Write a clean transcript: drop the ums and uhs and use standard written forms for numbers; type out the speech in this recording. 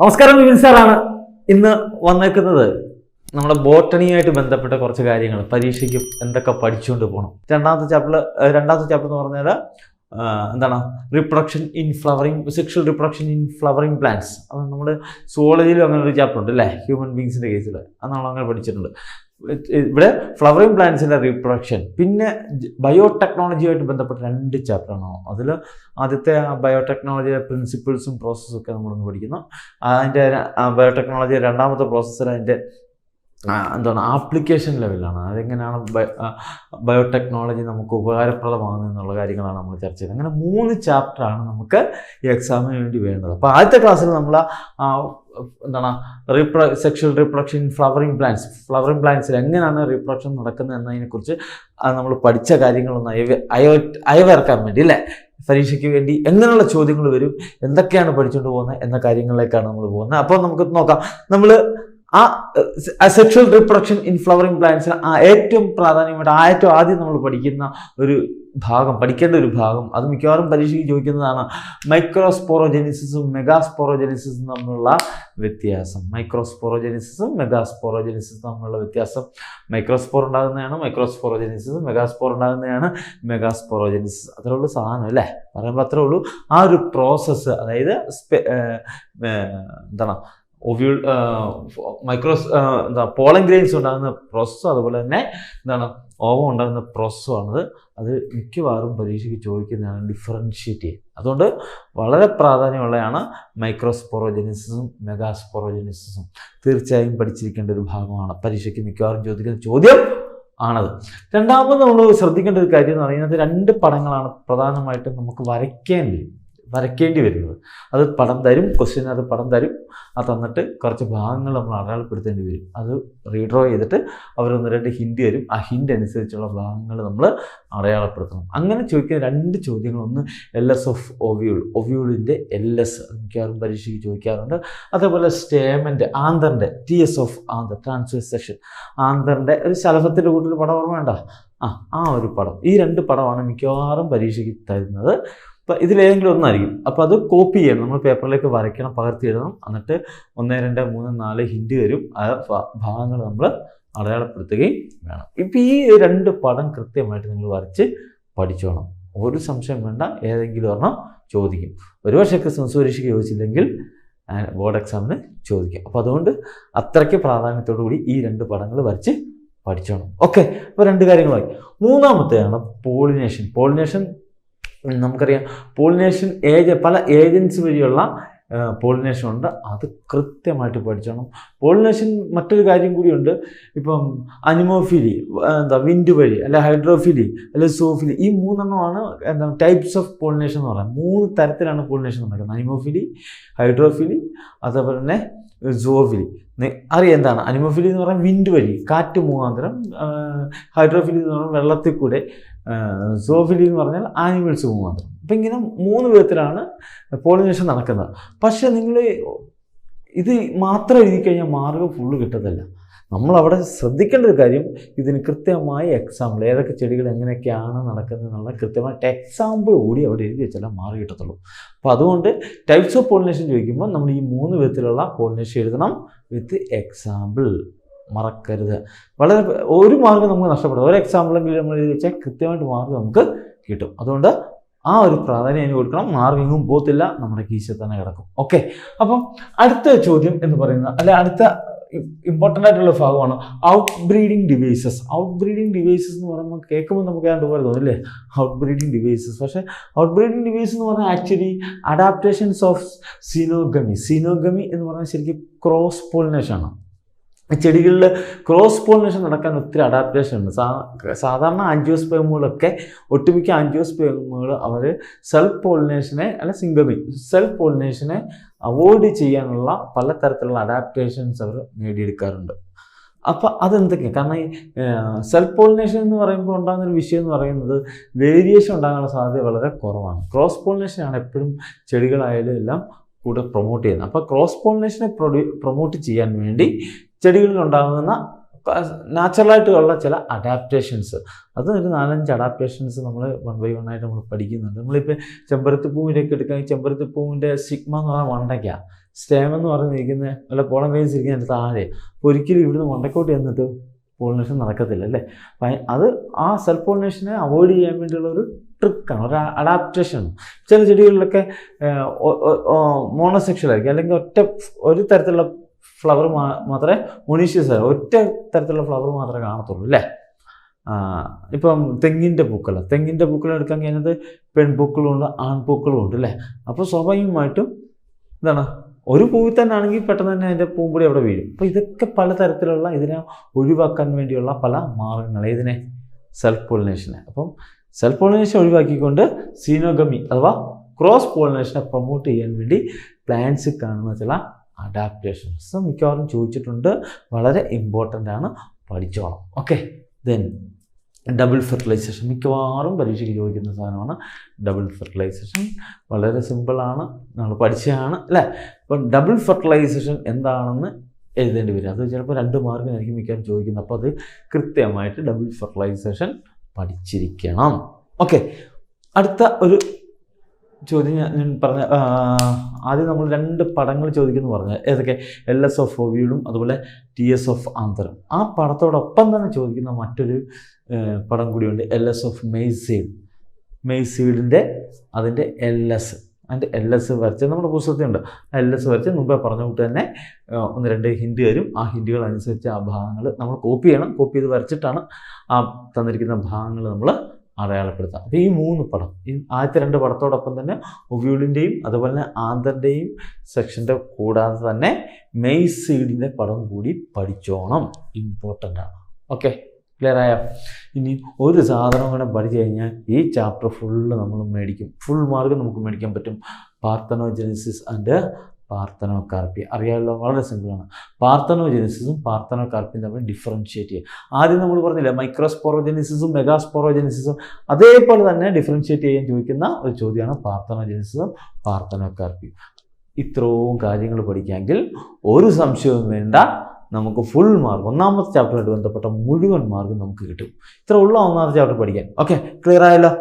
നമസ്കാരം, വിപിൻ സാറാണ് ഇന്ന് വന്നേക്കുന്നത്. നമ്മുടെ ബോട്ടണിയുമായിട്ട് ബന്ധപ്പെട്ട കുറച്ച് കാര്യങ്ങൾ പരീക്ഷയ്ക്ക് എന്തൊക്കെ പഠിച്ചുകൊണ്ട് പോകണം. രണ്ടാമത്തെ ചാപ്റ്റർ എന്ന് പറഞ്ഞാൽ എന്താണ്, reproduction in flowering, sexual reproduction in flowering plants. അത് നമ്മൾ സുവോളജിയിലും അങ്ങനെ ഒരു ചാപ്റ്റർ ഉണ്ട് അല്ലേ, ഹ്യൂമൻ ബീങ്സിൻ്റെ കേസിൽ. അത് നമ്മൾ അങ്ങനെ പഠിച്ചിട്ടുണ്ട്. ഇവിടെ ഫ്ലവറിങ് പ്ലാന്റ്സിൻ്റെ റീപ്രൊഡക്ഷൻ, പിന്നെ ബയോടെക്നോളജിയുമായിട്ട് ബന്ധപ്പെട്ട 2 ചാപ്റ്ററാണ്. അതിൽ ആദ്യത്തെ ബയോടെക്നോളജിയുടെ പ്രിൻസിപ്പിൾസും പ്രോസസ്സും ഒക്കെ നമ്മളൊന്ന് പഠിക്കുന്നു. അതിൻ്റെ ബയോടെക്നോളജി രണ്ടാമത്തെ പ്രോസസ്സിൽ അതിൻ്റെ ആപ്ലിക്കേഷൻ ലെവലിലാണ്. അതെങ്ങനെയാണ് ബയോടെക്നോളജി നമുക്ക് ഉപകാരപ്രദമാകുന്നത് എന്നുള്ള കാര്യങ്ങളാണ് നമ്മൾ ചർച്ച ചെയ്തത്. അങ്ങനെ 3 ചാപ്റ്ററാണ് നമുക്ക് ഈ എക്സാമിന് വേണ്ടി വേണ്ടത്. അപ്പോൾ ആദ്യത്തെ ക്ലാസ്സിൽ നമ്മൾ സെക്ഷൽ റീപ്രൊഡക്ഷൻ ഇൻ ഫ്ലവറിങ് പ്ലാന്റ്സിൽ എങ്ങനെയാണ് റീപ്രൊഡക്ഷൻ നടക്കുന്നത് എന്നതിനെക്കുറിച്ച് നമ്മൾ പഠിച്ച കാര്യങ്ങളൊന്ന് അയവിറക്കാൻ വേണ്ടി അല്ലേ, പരീക്ഷയ്ക്ക് വേണ്ടി എങ്ങനെയുള്ള ചോദ്യങ്ങൾ വരും, എന്തൊക്കെയാണ് പഠിച്ചുകൊണ്ട് പോകുന്നത് എന്ന കാര്യങ്ങളിലേക്കാണ് നമ്മൾ പോകുന്നത്. അപ്പോൾ നമുക്ക് നോക്കാം. നമ്മൾ സെക്ഷൽ റീപ്രൊഡക്ഷൻ ഇൻ ഫ്ലവറിങ് പ്ലാന്റ്സിന് ഏറ്റവും പ്രാധാന്യമായിട്ട് ആദ്യം നമ്മൾ പഠിക്കേണ്ട ഒരു ഭാഗം, അത് മിക്കവാറും പരീക്ഷയ്ക്ക് ചോദിക്കുന്നതാണ്. മൈക്രോസ്പോറോജെനിസിസും മെഗാസ്പോറോജെനിസിസും തമ്മിലുള്ള വ്യത്യാസം. മൈക്രോസ്പോർ ഉണ്ടാകുന്നതാണ് മൈക്രോസ്പോറോജെനിസിസ്, മെഗാസ്പോർ ഉണ്ടാകുന്നതാണ് മെഗാസ്പോറോജെനിസിസ്. അത്രയുള്ള സാധനം അല്ലേ, പറയുമ്പോൾ അത്രേ ഉള്ളൂ. ആ ഒരു പ്രോസസ്സ്, അതായത് പോളൻ ഗ്രെയിൻസ് ഉണ്ടാകുന്ന പ്രോസസ്സും അതുപോലെ തന്നെ ഓവം ഉണ്ടാകുന്ന പ്രോസസ്സുമാണത്. അത് മിക്കവാറും പരീക്ഷയ്ക്ക് ചോദിക്കുന്നതാണ്, ഡിഫറൻഷ്യേറ്റ് ചെയ്യുക. അതുകൊണ്ട് വളരെ പ്രാധാന്യമുള്ളതാണ് മൈക്രോസ്പോറോജെനിസിസും മെഗാസ്പോറോജെനിസിസും. തീർച്ചയായും പഠിച്ചിരിക്കേണ്ട ഒരു ഭാഗമാണ്, പരീക്ഷയ്ക്ക് മിക്കവാറും ചോദിക്കുന്ന ചോദ്യം ആണത്. രണ്ടാമത് നമ്മൾ ശ്രദ്ധിക്കേണ്ട ഒരു കാര്യം എന്ന് പറയുന്നത് 2 പടങ്ങളാണ് പ്രധാനമായിട്ടും നമുക്ക് വരയ്ക്കേണ്ടി വരുന്നത്. അത് പടം തരും, ക്വസ്റ്റ്യൻ പടം തരും. അത് തന്നിട്ട് കുറച്ച് ഭാഗങ്ങൾ നമ്മൾ അടയാളപ്പെടുത്തേണ്ടി വരും. അത് റീഡ്രോ ചെയ്തിട്ട് അവർ 1-2 ഹിൻഡ് തരും. ആ ഹിൻഡ് അനുസരിച്ചുള്ള ഭാഗങ്ങൾ നമ്മൾ അടയാളപ്പെടുത്തണം. അങ്ങനെ ചോദിക്കുന്ന 2 ചോദ്യങ്ങൾ, ഒന്ന് LS ഓഫ് ഒവ്യൂളിൻ്റെ LS, മിക്കവാറും പരീക്ഷയ്ക്ക് ചോദിക്കാറുണ്ട്. അതേപോലെ സ്റ്റേമൻ്റെ ആന്തറിൻ്റെ TS of anther, transverse section, ആന്തറിൻ്റെ ഒരു ശലഭത്തിൻ്റെ കൂട്ടൊരു പടം ഓർമ്മ വേണ്ട, ആ ഒരു പടം. ഈ 2 പടമാണ് മിക്കവാറും പരീക്ഷയ്ക്ക് തരുന്നത്. അപ്പോൾ ഇതിലേതെങ്കിലും ഒന്നായിരിക്കും. അപ്പോൾ അത് കോപ്പി ചെയ്യണം, നമ്മൾ പേപ്പറിലേക്ക് വരയ്ക്കണം, പകർത്തി എഴുതണം. എന്നിട്ട് 1, 2, 3, 4 ഹിൻഡ് തരും. ആ ഭാഗങ്ങൾ നമ്മൾ അടയാളപ്പെടുത്തുകയും വേണം. ഇപ്പം ഈ 2 പടം കൃത്യമായിട്ട് നിങ്ങൾ വരച്ച് പഠിച്ചോണം. ഒരു സംശയം വേണ്ട, ഏതെങ്കിലും ഒരെണ്ണം ചോദിക്കും. ഒരു പക്ഷേ ക്രിസ്മസ് പരീക്ഷയ്ക്ക് ചോദിച്ചില്ലെങ്കിൽ ബോർഡ് എക്സാമിന് ചോദിക്കും. അപ്പോൾ അതുകൊണ്ട് അത്രയ്ക്ക് പ്രാധാന്യത്തോടു കൂടി ഈ 2 പടങ്ങൾ വരച്ച് പഠിച്ചോണം. ഓക്കെ, അപ്പോൾ 2 കാര്യങ്ങളായി. മൂന്നാമത്തെയാണ് പോളിനേഷൻ. നമുക്കറിയാം, പോളിനേഷൻ പല ഏജൻസി വഴിയുള്ള പോളിനേഷൻ ഉണ്ട്. അത് കൃത്യമായിട്ട് പഠിച്ചോണം. പോളിനേഷൻ മറ്റൊരു കാര്യം കൂടിയുണ്ട്. ഇപ്പം അനിമോഫിലി, വിൻഡ് വഴി, അല്ലെ ഹൈഡ്രോഫിലി, അല്ലെ സോഫിലി, ഈ 3 ടൈപ്സ് ഓഫ് പോളിനേഷൻ എന്ന് പറയുന്നത്. 3 തരത്തിലാണ് പോളിനേഷൻ നടക്കുന്നത്. അനിമോഫിലി, ഹൈഡ്രോഫിലി, അതേപോലെ തന്നെ സോഫിലി. അറിയാം എന്താണ് അനിമോഫിലി എന്ന് പറഞ്ഞാൽ വിൻഡ് വഴി, കാറ്റ് മുഖാന്തരം. ഹൈഡ്രോഫിലി എന്ന് പറഞ്ഞാൽ വെള്ളത്തിൽ കൂടെ. സോഫിലി എന്ന് പറഞ്ഞാൽ ആനിമൽസ് മുഖാന്തരം. അപ്പം ഇങ്ങനെ 3 വിധത്തിലാണ് പോളിനേഷൻ നടക്കുന്നത്. പക്ഷെ നിങ്ങൾ ഇത് മാത്രം എഴുതി കഴിഞ്ഞാൽ മാർഗ്ഗം ഫുള്ള് കിട്ടത്തില്ല. നമ്മളവിടെ ശ്രദ്ധിക്കേണ്ട ഒരു കാര്യം, ഇതിന് കൃത്യമായ എക്സാമ്പിൾ, ഏതൊക്കെ ചെടികൾ എങ്ങനെയൊക്കെയാണ് നടക്കുന്നത് എന്നുള്ള കൃത്യമായിട്ട് എക്സാമ്പിൾ കൂടി അവിടെ എഴുതി വെച്ചാൽ മാർക്ക് കിട്ടത്തുള്ളൂ. അപ്പോൾ അതുകൊണ്ട് ടൈപ്സ് ഓഫ് പോളിനേഷൻ ചോദിക്കുമ്പോൾ നമ്മൾ ഈ 3 വിധത്തിലുള്ള പോളിനേഷൻ എഴുതണം വിത്ത് എക്സാമ്പിൾ. മറക്കരുത്. ഒരു മാർക്ക് നമുക്ക് നഷ്ടപ്പെടും. ഒരു എക്സാമ്പിളെങ്കിലും നമ്മൾ എഴുതി വെച്ചാൽ കൃത്യമായിട്ട് മാർക്ക് നമുക്ക് കിട്ടും. അതുകൊണ്ട് ആ ഒരു പ്രാധാന്യം അതിന് കൊടുക്കണം. മാർക്കെങ്ങും പോകത്തില്ല, നമ്മുടെ കീശയിൽ തന്നെ കിടക്കും. ഓക്കെ, അപ്പം അടുത്ത ചോദ്യം എന്ന് പറയുന്നത്, അടുത്ത ഇമ്പോർട്ടൻ്റ് ആയിട്ടുള്ള ഭാഗമാണ് ഔട്ട് ബ്രീഡിങ് ഡിവൈസസ് എന്ന് പറയുമ്പോൾ കേൾക്കുമ്പോൾ നമുക്ക് അതുപോലെ തോന്നും അല്ലേ, ഔട്ട് ബ്രീഡിങ് ഡിവൈസസ്. പക്ഷേ ഔട്ട് ബ്രീഡിങ് ഡിവൈസ് എന്ന് പറഞ്ഞാൽ ആക്ച്വലി അഡാപ്റ്റേഷൻസ് ഓഫ് സീനോഗമി എന്ന് പറഞ്ഞാൽ ശരിക്കും ക്രോസ് പോളിനേഷൻ ആണ്. ചെടികളിൽ ക്രോസ് പോളിനേഷൻ നടക്കാൻ ഒത്തിരി അഡാപ്റ്റേഷൻ ഉണ്ട്. സാധാരണ ആൻജിയോസ്പേമുകളൊക്കെ, ഒട്ടുമിക്ക ആൻജിയോസ്പേമുകൾ അവർ സെൽഫ് പോളിനേഷനെ അവോയ്ഡ് ചെയ്യാനുള്ള പലതരത്തിലുള്ള അഡാപ്റ്റേഷൻസ് അവർ നേടിയെടുക്കാറുണ്ട്. അപ്പോൾ അതെന്തൊക്കെയാണ്? കാരണം ഈ സെൽഫ് പോളിനേഷൻ എന്ന് പറയുമ്പോൾ ഉണ്ടാകുന്നൊരു വിഷയം എന്ന് പറയുന്നത് വേരിയേഷൻ ഉണ്ടാകാനുള്ള സാധ്യത വളരെ കുറവാണ്. ക്രോസ് പോളിനേഷനാണ് എപ്പോഴും ചെടികളായാലും എല്ലാം കൂടെ പ്രൊമോട്ട് ചെയ്യുന്നത്. അപ്പോൾ ക്രോസ് പോളിനേഷനെ പ്രൊമോട്ട് ചെയ്യാൻ വേണ്ടി ചെടികളിൽ ഉണ്ടാകുന്ന നാച്ചുറലായിട്ടുള്ള ചില അഡാപ്റ്റേഷൻസ്, അത് ഒരു 4-5 അഡാപ്റ്റേഷൻസ് നമ്മൾ 1 by 1 ആയിട്ട് നമ്മൾ പഠിക്കുന്നുണ്ട്. നമ്മളിപ്പോൾ ചെമ്പരത്തിപ്പൂവിൻ്റെയൊക്കെ എടുക്കുകയാണെങ്കിൽ ചെമ്പരത്തിപ്പൂവിൻ്റെ സിഗ്മ എന്ന് പറഞ്ഞാൽ വണ്ടയ്ക്ക. സ്റ്റേം എന്ന് പറഞ്ഞിരിക്കുന്ന അല്ല പോളൻ ഗ്രെയിൻസ് ഇരിക്കുന്നതിൻ്റെ താഴെ. അപ്പോൾ ഒരിക്കലും ഇവിടുന്ന് മണ്ടക്കോട്ട് ചെന്നിട്ട് പോളിനേഷൻ നടക്കത്തില്ല അല്ലേ. അപ്പം അത് ആ സെൽഫ് പോളിനേഷനെ അവോയ്ഡ് ചെയ്യാൻ വേണ്ടിയുള്ള ഒരു ട്രിക്കാണ്, ഒരു അഡാപ്റ്റേഷനാണ്. ചില ചെടികളിലൊക്കെ മോണോസെക്ഷൽ ആയിരിക്കും, അല്ലെങ്കിൽ ഒരു തരത്തിലുള്ള ഫ്ലവർ മാത്രമേ മൊണീഷ്യസ് ആയി ഒറ്റ തരത്തിലുള്ള ഫ്ലവർ മാത്രമേ കാണത്തുള്ളൂ അല്ലേ. ഇപ്പം തെങ്ങിൻ്റെ പൂക്കൾ എടുക്കാൻ കഴിഞ്ഞത് പെൺപൂക്കളും ഉണ്ട് ആൺപൂക്കളും ഉണ്ട് അല്ലേ. അപ്പോൾ സ്വാഭാവികമായിട്ടും എന്താണ് ഒരു പൂവിൽ തന്നെ ആണെങ്കിൽ പെട്ടെന്ന് തന്നെ അതിൻ്റെ പൂമ്പൊടി അവിടെ വീഴും. അപ്പോൾ ഇതൊക്കെ പലതരത്തിലുള്ള ഇതിനെ ഒഴിവാക്കാൻ വേണ്ടിയുള്ള പല മാർഗങ്ങൾ, ഇതിനെ സെൽഫ് പോളിനേഷനെ. അപ്പം സെൽഫ് പോളിനേഷൻ ഒഴിവാക്കിക്കൊണ്ട് സീനോഗമി അഥവാ ക്രോസ് പോളിനേഷനെ പ്രൊമോട്ട് ചെയ്യാൻ വേണ്ടി പ്ലാന്റ്സിൽ കാണുന്ന ചില അഡാപ്റ്റേഷൻസ് മിക്കവാറും ചോദിച്ചിട്ടുണ്ട്, വളരെ ഇമ്പോർട്ടൻ്റ് ആണ്, പഠിച്ചോളാം. ഓക്കെ, ദെൻ ഡബിൾ ഫെർട്ടിലൈസേഷൻ മിക്കവാറും പരീക്ഷയ്ക്ക് ചോദിക്കുന്ന സാധനമാണ്. ഡബിൾ ഫെർട്ടിലൈസേഷൻ വളരെ സിമ്പിളാണ്, നമ്മൾ പഠിച്ചതാണ് അല്ലേ. അപ്പം ഡബിൾ ഫെർട്ടിലൈസേഷൻ എന്താണെന്ന് എഴുതേണ്ടി വരും. അത് ചിലപ്പോൾ 2 മാർക്കിനായിരിക്കും മിക്കവാറും ചോദിക്കുന്നത്. അപ്പോൾ അത് കൃത്യമായിട്ട് ഡബിൾ ഫെർട്ടിലൈസേഷൻ പഠിച്ചിരിക്കണം. ഓക്കെ, അടുത്ത ഒരു ചോദ്യം ഞാൻ പറഞ്ഞ ആദ്യം നമ്മൾ 2 പടങ്ങൾ ചോദിക്കുന്നു പറഞ്ഞത് ഏതൊക്കെ, LS ഓഫ് ഒവ്യൂളും അതുപോലെ TS ഓഫ് ആന്തരം. ആ പടത്തോടൊപ്പം തന്നെ ചോദിക്കുന്ന മറ്റൊരു പടം കൂടിയുണ്ട്, LS ഓഫ് മെയ്സ് സീഡിൻ്റെ അതിൻ്റെ അതിൻ്റെ LS വരച്ച് നമ്മുടെ പുസ്തകത്തിലുണ്ട്. LS വരച്ച് മുമ്പേ പറഞ്ഞ കൂട്ട് തന്നെ 1-2 ഹിൻഡ് തരും. ആ ഹിൻഡുകൾ അനുസരിച്ച് ആ ഭാഗങ്ങൾ നമ്മൾ കോപ്പി ചെയ്യണം. കോപ്പി ചെയ്ത് വരച്ചിട്ടാണ് ആ തന്നിരിക്കുന്ന ഭാഗങ്ങൾ നമ്മൾ അടയാളപ്പെടുത്താം. അപ്പോൾ ഈ 3 പടം, ഈ ആദ്യത്തെ 2 പടത്തോടൊപ്പം തന്നെ ഒവ്യൂളിൻ്റെയും അതുപോലെ തന്നെ ആന്തറിൻ്റെയും സെക്ഷൻ്റെ കൂടാതെ തന്നെ മെയ്സ് സീഡിൻ്റെ പടം കൂടി പഠിച്ചോണം, ഇമ്പോർട്ടൻ്റ് ആണ്. ഓക്കെ, ക്ലിയർ ആയോ? ഇനി ഒരു സാധനം കൂടെ പഠിച്ചു കഴിഞ്ഞാൽ ഈ ചാപ്റ്റർ ഫുള്ള് നമ്മൾ മേടിക്കും, ഫുൾ മാർക്ക് നമുക്ക് മേടിക്കാൻ പറ്റും. പാർത്തനോജെനിസിസ് ആൻഡ് പാർത്തനോകാർപ്പി അറിയാമല്ലോ, വളരെ സിമ്പിളാണ്. പാർത്തനോജെനിസിസും പാർത്തനോകാർപ്പിയും തമ്മിൽ ഡിഫറൻഷ്യേറ്റ് ചെയ്യുക. ആദ്യം നമ്മൾ പറഞ്ഞില്ല മൈക്രോസ്പോറോജെനിസിസും മെഗാസ്പോറോജെനിസിസും, അതേപോലെ തന്നെ ഡിഫറൻഷ്യേറ്റ് ചെയ്യാൻ ചോദിക്കുന്ന ഒരു ചോദ്യമാണ് പാർത്തനോജെനിസിസും പാർത്തനോകാർപ്പിയും. ഇത്രയും കാര്യങ്ങൾ പഠിക്കാമെങ്കിൽ ഒരു സംശയവും വേണ്ട, നമുക്ക് ഫുൾ മാർക്ക്, ഒന്നാമത്തെ ചാപ്റ്ററുമായിട്ട് ബന്ധപ്പെട്ട മുഴുവൻ മാർക്കും നമുക്ക് കിട്ടും. ഇത്ര ഉള്ള ഒന്നാമത്തെ ചാപ്റ്റർ പഠിക്കാൻ. ഓക്കെ, ക്ലിയർ ആയല്ലോ?